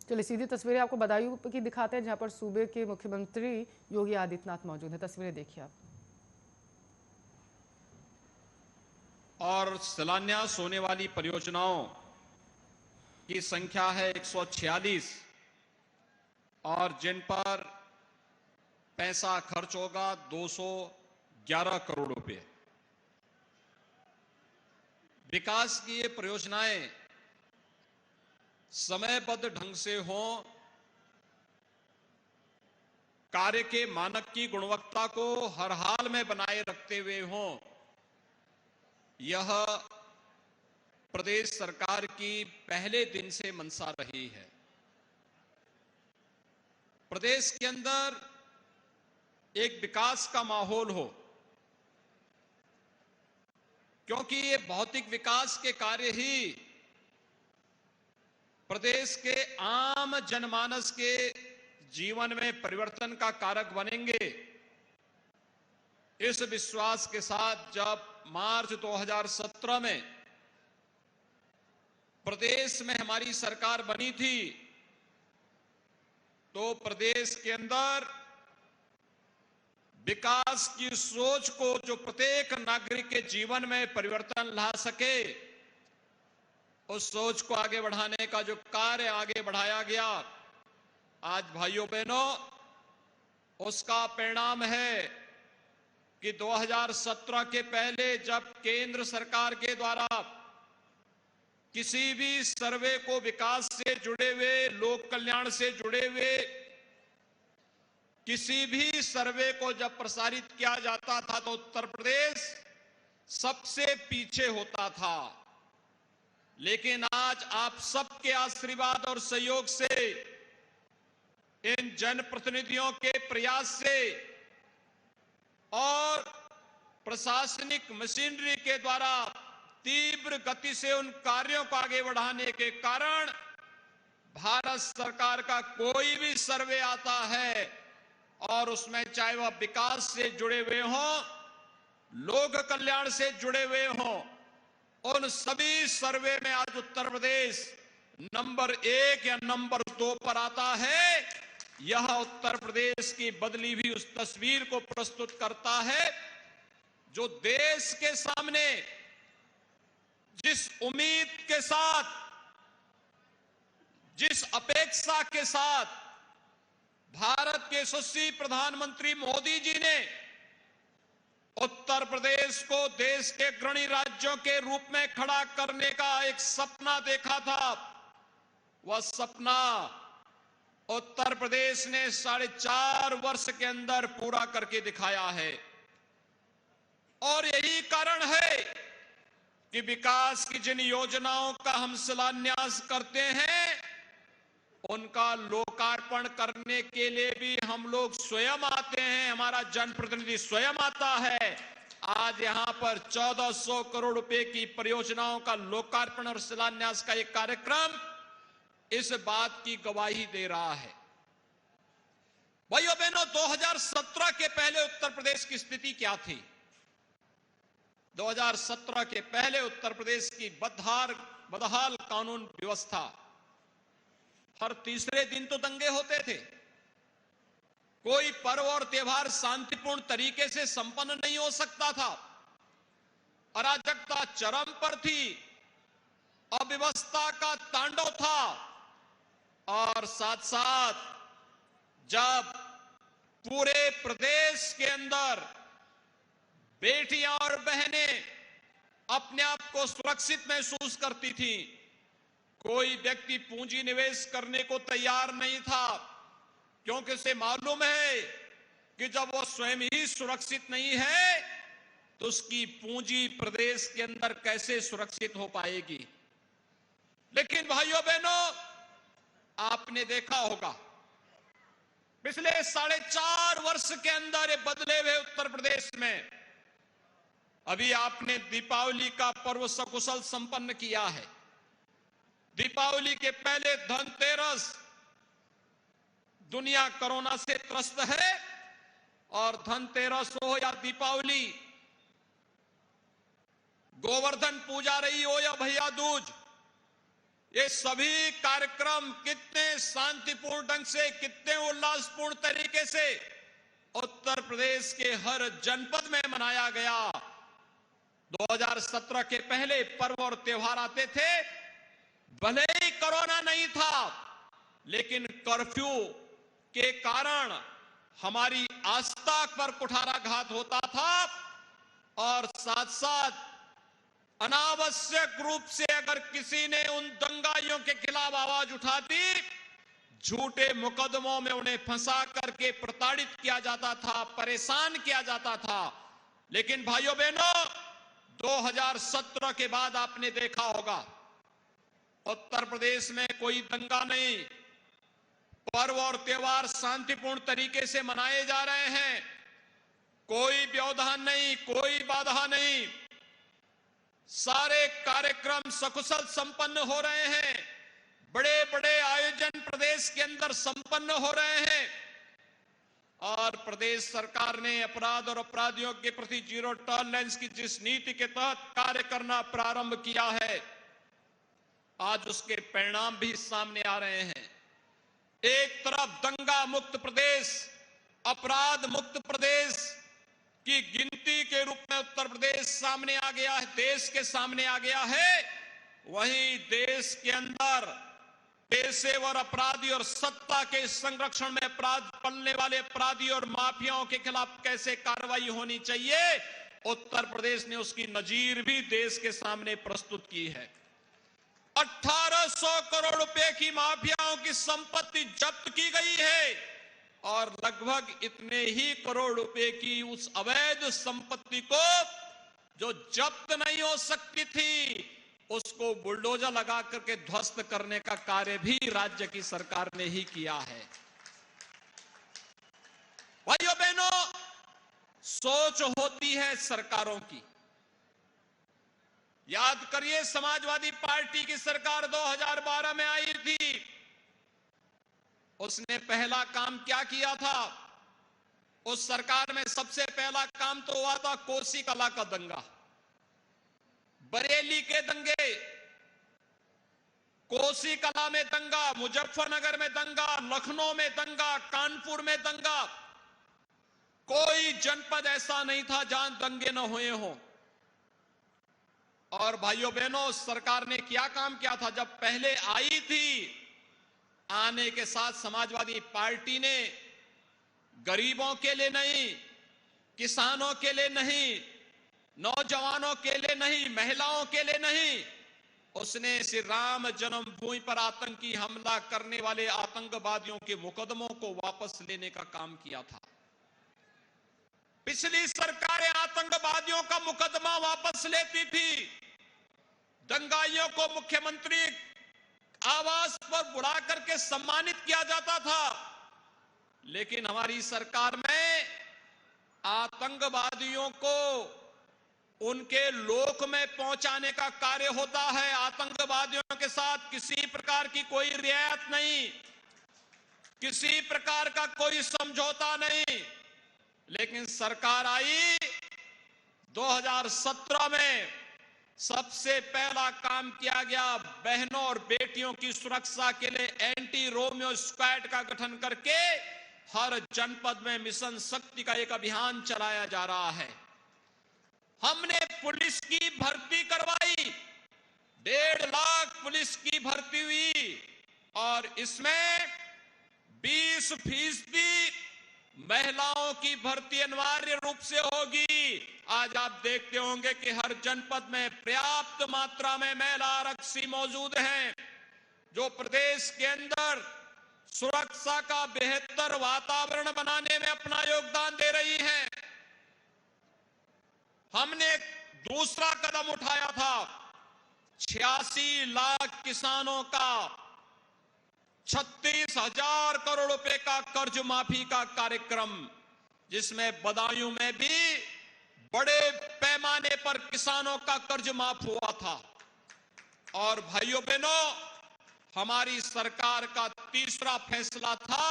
चलिए सीधी तस्वीरें आपको बदायूं की दिखाते हैं, जहां पर सूबे के मुख्यमंत्री योगी आदित्यनाथ मौजूद हैं। तस्वीरें देखिए आप। और शिलान्यास होने वाली परियोजनाओं की संख्या है 146 और जिन पर पैसा खर्च होगा 211 करोड़ रुपए। विकास की ये परियोजनाएं समयबद्ध ढंग से हों, कार्य के मानक की गुणवत्ता को हर हाल में बनाए रखते हुए हों, यह प्रदेश सरकार की पहले दिन से मंशा रही है। प्रदेश के अंदर एक विकास का माहौल हो, क्योंकि ये भौतिक विकास के कार्य ही प्रदेश के आम जनमानस के जीवन में परिवर्तन का कारक बनेंगे। इस विश्वास के साथ जब मार्च 2017 में प्रदेश में हमारी सरकार बनी थी, तो प्रदेश के अंदर विकास की सोच को, जो प्रत्येक नागरिक के जीवन में परिवर्तन ला सके, उस सोच को आगे बढ़ाने का जो कार्य आगे बढ़ाया गया, आज भाइयों बहनों, उसका परिणाम है कि 2017 के पहले जब केंद्र सरकार के द्वारा किसी भी सर्वे को विकास से जुड़े हुए, लोक कल्याण से जुड़े हुए किसी भी सर्वे को जब प्रसारित किया जाता था, तो उत्तर प्रदेश सबसे पीछे होता था। लेकिन आज आप सबके आशीर्वाद और सहयोग से, इन जनप्रतिनिधियों के प्रयास से और प्रशासनिक मशीनरी के द्वारा तीव्र गति से उन कार्यों को आगे बढ़ाने के कारण भारत सरकार का कोई भी सर्वे आता है और उसमें चाहे वह विकास से जुड़े हुए हों, लोक कल्याण से जुड़े हुए हों, उन सभी सर्वे में आज उत्तर प्रदेश नंबर 1 या नंबर 2 पर आता है। यह उत्तर प्रदेश की बदली हुई उस तस्वीर को प्रस्तुत करता है जो देश के सामने जिस उम्मीद के साथ, जिस अपेक्षा के साथ भारत के यशस्वी प्रधानमंत्री मोदी जी ने उत्तर प्रदेश को देश के अग्रणी राज्यों के रूप में खड़ा करने का एक सपना देखा था, वह सपना उत्तर प्रदेश ने 4.5 वर्ष के अंदर पूरा करके दिखाया है। और यही कारण है कि विकास की जिन योजनाओं का हम शिलान्यास करते हैं, उनका लोकार्पण करने के लिए भी हम लोग स्वयं आते हैं, हमारा जनप्रतिनिधि स्वयं आता है। आज यहां पर 1400 करोड़ रुपए की परियोजनाओं का लोकार्पण और शिलान्यास का एक कार्यक्रम इस बात की गवाही दे रहा है। भाइयों बहनों, 2017 के पहले उत्तर प्रदेश की स्थिति क्या थी? 2017 के पहले उत्तर प्रदेश की बदहाल कानून व्यवस्था, हर तीसरे दिन तो दंगे होते थे, कोई पर्व और त्योहार शांतिपूर्ण तरीके से संपन्न नहीं हो सकता था, अराजकता चरम पर थी, अव्यवस्था का तांडव था। और साथ साथ जब पूरे प्रदेश के अंदर बेटियां और बहनें अपने आप को सुरक्षित महसूस करती थी, कोई व्यक्ति पूंजी निवेश करने को तैयार नहीं था, क्योंकि उसे मालूम है कि जब वो स्वयं ही सुरक्षित नहीं है तो उसकी पूंजी प्रदेश के अंदर कैसे सुरक्षित हो पाएगी। लेकिन भाइयों बहनों, आपने देखा होगा पिछले 4.5 वर्ष के अंदर ये बदले हुए उत्तर प्रदेश में, अभी आपने दीपावली का पर्व सकुशल संपन्न किया है। दीपावली के पहले धनतेरस, दुनिया कोरोना से त्रस्त है, और धनतेरस हो या दीपावली, गोवर्धन पूजा रही हो या भैया दूज, ये सभी कार्यक्रम कितने शांतिपूर्ण ढंग से, कितने उल्लासपूर्ण तरीके से उत्तर प्रदेश के हर जनपद में मनाया गया। 2017 के पहले पर्व और त्योहार आते थे, भले ही कोरोना नहीं था, लेकिन कर्फ्यू के कारण हमारी आस्था पर कुठाराघात होता था और साथ साथ अनावश्यक रूप से अगर किसी ने उन दंगाइयों के खिलाफ आवाज उठा दी, झूठे मुकदमों में उन्हें फंसा करके प्रताड़ित किया जाता था, परेशान किया जाता था। लेकिन भाइयों बहनों, 2017 के बाद आपने देखा होगा उत्तर प्रदेश में कोई दंगा नहीं, पर्व और त्योहार शांतिपूर्ण तरीके से मनाए जा रहे हैं, कोई व्यवधान नहीं, कोई बाधा नहीं, सारे कार्यक्रम सकुशल संपन्न हो रहे हैं, बड़े बड़े आयोजन प्रदेश के अंदर संपन्न हो रहे हैं और प्रदेश सरकार ने अपराध और अपराधियों के प्रति जीरो टॉलरेंस की जिस नीति के तहत कार्य करना प्रारंभ किया है, आज उसके परिणाम भी सामने आ रहे हैं। एक तरफ दंगा मुक्त प्रदेश, अपराध मुक्त प्रदेश की गिनती के रूप में उत्तर प्रदेश सामने आ गया है, देश के सामने आ गया है, वहीं देश के अंदर पेशेवर अपराधी और सत्ता के संरक्षण में अपराध पलने वाले अपराधी और माफियाओं के खिलाफ कैसे कार्रवाई होनी चाहिए, उत्तर प्रदेश ने उसकी नजीर भी देश के सामने प्रस्तुत की है। 1800 करोड़ रुपए की माफियाओं की संपत्ति जब्त की गई है और लगभग इतने ही करोड़ रुपए की उस अवैध संपत्ति को जो जब्त नहीं हो सकती थी, उसको बुलडोजर लगा करके ध्वस्त करने का कार्य भी राज्य की सरकार ने ही किया है। भाइयों बहनों, सोच होती है सरकारों की। याद करिए, समाजवादी पार्टी की सरकार 2012 में आई थी, उसने पहला काम क्या किया था? उस सरकार में सबसे पहला काम तो हुआ था कोसी कला का दंगा, बरेली के दंगे, कोसी कला में दंगा, मुजफ्फरनगर में दंगा, लखनऊ में दंगा, कानपुर में दंगा। कोई जनपद ऐसा नहीं था जहां दंगे न हुए हों। और भाइयों बहनों, सरकार ने क्या काम किया था? जब पहले आई थी, आने के साथ समाजवादी पार्टी ने गरीबों के लिए नहीं, किसानों के लिए नहीं, नौजवानों के लिए नहीं, महिलाओं के लिए नहीं, उसने श्री राम जन्मभूमि पर आतंकी हमला करने वाले आतंकवादियों के मुकदमों को वापस लेने का काम किया था। पिछली सरकारें आतंकवादियों का मुकदमा वापस लेती थी, दंगाइयों को मुख्यमंत्री आवास पर बुला करके सम्मानित किया जाता था, लेकिन हमारी सरकार में आतंकवादियों को उनके लोक में पहुंचाने का कार्य होता है। आतंकवादियों के साथ किसी प्रकार की कोई रियायत नहीं, किसी प्रकार का कोई समझौता नहीं। लेकिन सरकार आई 2017 में, सबसे पहला काम किया गया, बहनों और बेटियों की सुरक्षा के लिए एंटी रोमियो स्क्वाड का गठन करके हर जनपद में मिशन शक्ति का एक अभियान चलाया जा रहा है। हमने पुलिस की भर्ती करवाई, 1.5 लाख पुलिस की भर्ती हुई और इसमें 20% महिलाओं की भर्ती अनिवार्य रूप से होगी। आज आप देखते होंगे कि हर जनपद में पर्याप्त मात्रा में महिला आरक्षी मौजूद हैं, जो प्रदेश के अंदर सुरक्षा का बेहतर वातावरण बनाने में अपना योगदान दे रही हैं। हमने दूसरा कदम उठाया था, 86 लाख किसानों का 36,000 करोड़ रुपए का कर्ज माफी का कार्यक्रम, जिसमें बदायूं में भी बड़े पैमाने पर किसानों का कर्ज माफ हुआ था। और भाइयों बहनों, हमारी सरकार का तीसरा फैसला था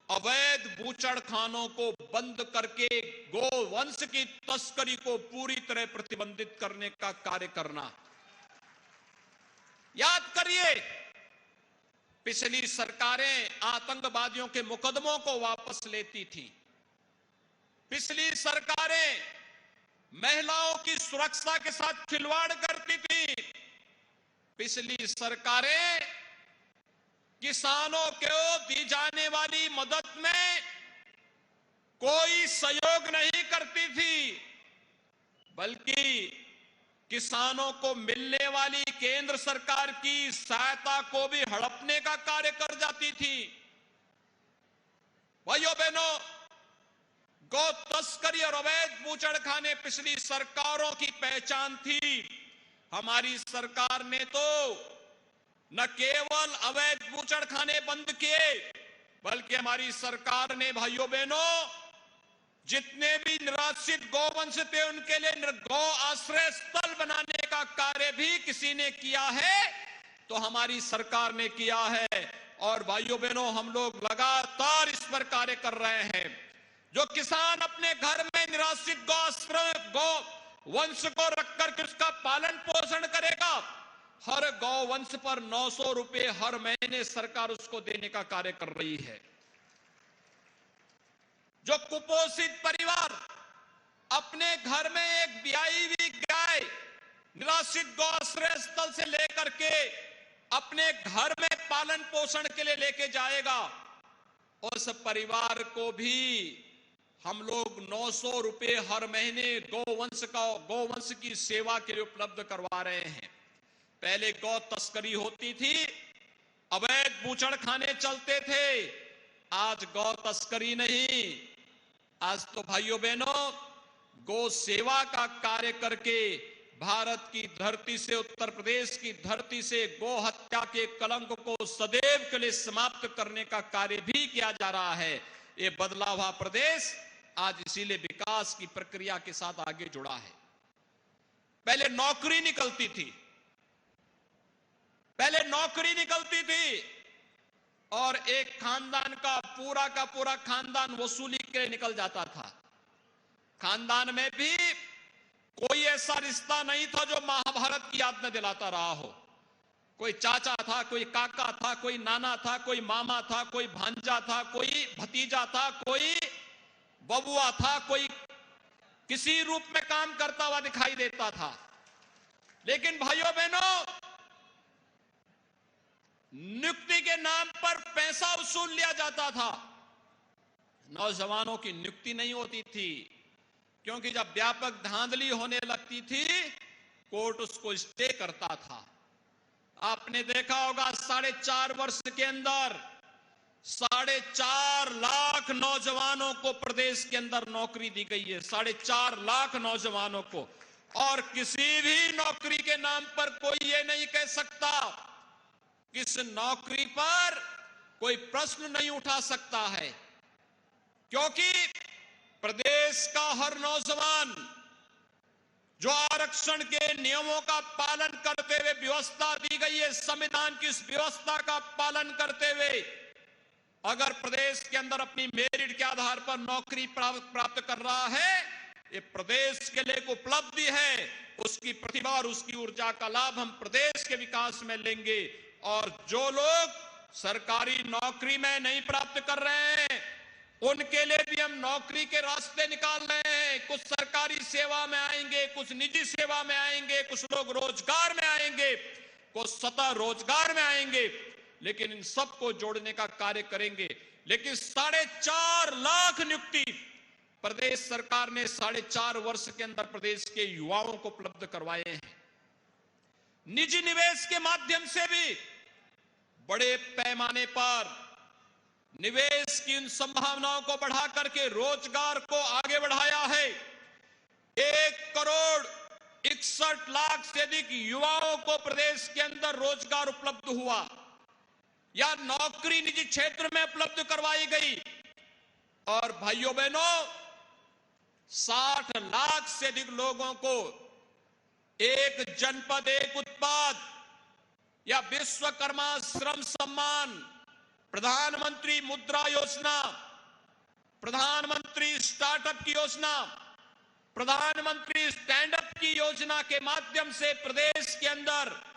अवैध बूचड़खानों को बंद करके गोवंश की तस्करी को पूरी तरह प्रतिबंधित करने का कार्य करना। याद करिए, पिछली सरकारें आतंकवादियों के मुकदमों को वापस लेती थी। पिछली सरकारें महिलाओं की सुरक्षा के साथ खिलवाड़ करती थी। पिछली सरकारें किसानों को दी जाने वाली मदद में कोई सहयोग नहीं करती थी, बल्कि किसानों को मिलने वाली केंद्र सरकार की सहायता को भी हड़पने का कार्य कर जाती थी। भाइयों बहनों, गौ तस्करी और अवैध बूचड़खाने पिछली सरकारों की पहचान थी। हमारी सरकार ने तो न केवल अवैध बूचड़खाने बंद किए, बल्कि हमारी सरकार ने भाइयों बहनों जितने भी निराश्रित गौवंश थे उनके लिए गौ आश्रय स्थल बनाने का कार्य भी किसी ने किया है तो हमारी सरकार ने किया है। और भाइयों बहनों, हम लोग लगातार इस पर कार्य कर रहे हैं। जो किसान अपने घर में निराश्रित गौ वंश को रखकर के उसका पालन पोषण करेगा, हर गौ वंश पर 900 रुपए हर महीने सरकार उसको देने का कार्य कर रही है। जो कुपोषित परिवार अपने घर में एक ब्याई हुई गाय निराश्रित गौ आश्रय स्थल से लेकर के अपने घर में पालन पोषण के लिए लेके जाएगा, उस परिवार को भी हम लोग 900 रुपए हर महीने गौवंश की सेवा के लिए उपलब्ध करवा रहे हैं। पहले गौ तस्करी होती थी, अवैध बूचड़खाने चलते थे। आज गौ तस्करी नहीं, आज तो भाइयों बहनों गौ सेवा का कार्य करके भारत की धरती से, उत्तर प्रदेश की धरती से गौ हत्या के कलंक को सदैव के लिए समाप्त करने का कार्य भी किया जा रहा है। ये बदला हुआ प्रदेश आज इसीलिए विकास की प्रक्रिया के साथ आगे जुड़ा है। पहले नौकरी निकलती थी और एक खानदान का पूरा खानदान वसूली के लिए निकल जाता था। खानदान में भी कोई ऐसा रिश्ता नहीं था जो महाभारत की याद में दिलाता रहा हो। कोई चाचा था, कोई काका था, कोई नाना था, कोई मामा था, कोई भांजा था, कोई भतीजा था, कोई बबुआ था, कोई किसी रूप में काम करता हुआ दिखाई देता था। लेकिन भाइयों बहनों, नियुक्ति के नाम पर पैसा वसूल लिया जाता था। नौजवानों की नियुक्ति नहीं होती थी, क्योंकि जब व्यापक धांधली होने लगती थी कोर्ट उसको स्टे करता था। आपने देखा होगा 4.5 वर्ष के अंदर 4.5 लाख नौजवानों को प्रदेश के अंदर नौकरी दी गई है। 4.5 लाख नौजवानों को। और किसी भी नौकरी के नाम पर कोई ये नहीं कह सकता, किस नौकरी पर कोई प्रश्न नहीं उठा सकता है, क्योंकि प्रदेश का हर नौजवान जो आरक्षण के नियमों का पालन करते हुए व्यवस्था दी गई है, संविधान की इस व्यवस्था का पालन करते हुए अगर प्रदेश के अंदर अपनी मेरिट के आधार पर नौकरी प्राप्त कर रहा है, ये प्रदेश के लिए एक उपलब्धि है। उसकी प्रतिभा और उसकी ऊर्जा का लाभ हम प्रदेश के विकास में लेंगे। और जो लोग सरकारी नौकरी में नहीं प्राप्त कर रहे हैं उनके लिए भी हम नौकरी के रास्ते निकाल रहे हैं। कुछ सरकारी सेवा में आएंगे, कुछ निजी सेवा में आएंगे, कुछ लोग रोजगार में आएंगे, कुछ सतत रोजगार में आएंगे, लेकिन इन सबको जोड़ने का कार्य करेंगे। लेकिन 4.5 लाख नियुक्ति प्रदेश सरकार ने 4.5 वर्ष के अंदर प्रदेश के युवाओं को उपलब्ध करवाए हैं। निजी निवेश के माध्यम से भी बड़े पैमाने पर निवेश की उन संभावनाओं को बढ़ा करके रोजगार को आगे बढ़ाया है। 1,61,00,000 से अधिक युवाओं को प्रदेश के अंदर रोजगार उपलब्ध हुआ या नौकरी निजी क्षेत्र में उपलब्ध करवाई गई। और भाइयों बहनों, 60 लाख से अधिक लोगों को एक जनपद एक उत्पाद या विश्वकर्मा श्रम सम्मान, प्रधानमंत्री मुद्रा योजना, प्रधानमंत्री स्टार्टअप की योजना, प्रधानमंत्री स्टैंड अप की योजना के माध्यम से प्रदेश के अंदर